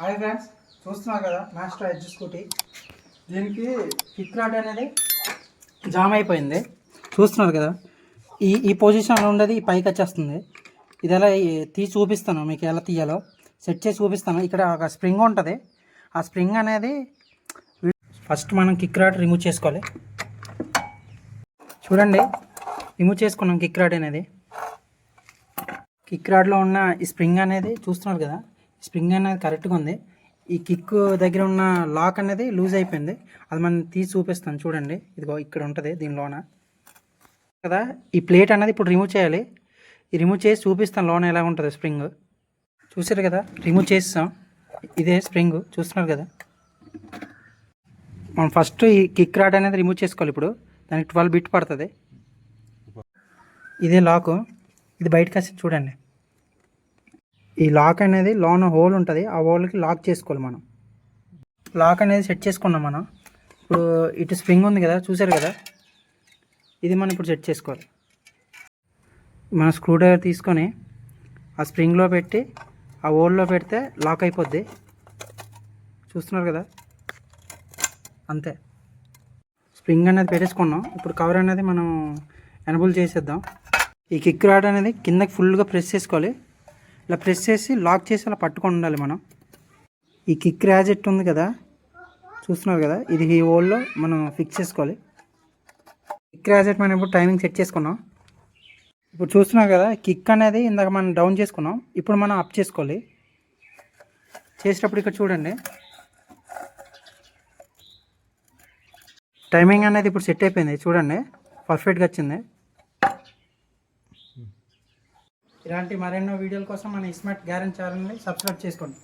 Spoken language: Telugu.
హాయ్ ఫ్రెండ్స్, చూస్తున్నారు కదా మాస్టర్ ఎడ్జ్ స్కూటీ. దీనికి కిక్ రాడ్ అనేది జామ్ అయిపోయింది. చూస్తున్నారు కదా, ఈ పొజిషన్లో ఉండేది పైకి వచ్చేస్తుంది. ఇది ఎలా తీసి చూపిస్తాను మీకు, ఎలా తీయాలో సెట్ చేసి చూపిస్తాను. ఇక్కడ ఒక స్ప్రింగ్ ఉంటుంది. ఆ స్ప్రింగ్ అనేది ఫస్ట్ మనం కిక్ రాడ్ రిమూవ్ చేసుకోవాలి. చూడండి, రిమూవ్ చేసుకున్నాం కిక్ రాడ్ అనేది. కిక్ రాడ్లో ఉన్న ఈ స్ప్రింగ్ అనేది చూస్తున్నారు కదా, స్ప్రింగ్ అనేది కరెక్ట్గా ఉంది. ఈ కిక్ దగ్గర ఉన్న లాక్ అనేది లూజ్ అయిపోయింది. అది మనం తీసి చూపిస్తాను. చూడండి, ఇదిగో ఇక్కడ ఉంటుంది దీనిలోన కదా. ఈ ప్లేట్ అనేది ఇప్పుడు రిమూవ్ చేయాలి. ఈ రిమూవ్ చేసి చూపిస్తాను లోన ఎలా ఉంటుంది స్ప్రింగ్. చూసారు కదా, రిమూవ్ చేస్తాం. ఇదే స్ప్రింగ్ చూస్తున్నారు కదా. మనం ఫస్ట్ ఈ కిక్ రాడ్ అనేది రిమూవ్ చేసుకోవాలి. ఇప్పుడు దానికి 12 బిట్ పడుతుంది. ఇదే లాకు, ఇది బయటకు వచ్చి చూడండి. ఈ లాక్ అనేది లోన హోల్ ఉంటుంది. ఆ హోల్కి లాక్ చేసుకోవాలి మనం. లాక్ అనేది సెట్ చేసుకున్నాం మనం. ఇప్పుడు ఇటు స్ప్రింగ్ ఉంది కదా, చూసారు కదా. ఇది మనం ఇప్పుడు సెట్ చేసుకోవాలి. మన స్క్రూ డ్రైవర్ తీసుకొని ఆ స్ప్రింగ్లో పెట్టి ఆ హోల్లో పెడితే లాక్ అయిపోద్ది. చూస్తున్నారు కదా, అంతే. స్ప్రింగ్ అనేది పెట్టేసుకున్నాం. ఇప్పుడు కవర్ అనేది మనం ఎనబుల్ చేసేద్దాం. ఈ కిక్ రాడ్ అనేది కిందకి ఫుల్గా ప్రెస్ చేసుకోవాలి. ఇలా ప్రెస్ చేసి లాక్ చేసి అలా పట్టుకొని ఉండాలి మనం. ఈ కిక్ రాజెట్ ఉంది కదా, చూస్తున్నారు కదా, ఇది ఈ హోల్లో మనం ఫిక్స్ చేసుకోవాలి. కిక్ రాజెట్ మనం ఇప్పుడు టైమింగ్ సెట్ చేసుకున్నాం. ఇప్పుడు చూస్తున్నారు కదా, కిక్ అనేది ఇందాక మనం డౌన్ చేసుకున్నాం. ఇప్పుడు మనం అప్ చేసుకోవాలి. చేసేటప్పుడు ఇక్కడ చూడండి, టైమింగ్ అనేది ఇప్పుడు సెట్ అయిపోయింది. చూడండి, పర్ఫెక్ట్గా వచ్చింది. ఇలాంటి మరెన్నో వీడియోల కోసం మన స్మార్ట్ గ్యారెంటీ ఛానల్ని సబ్స్క్రైబ్ చేసుకోండి.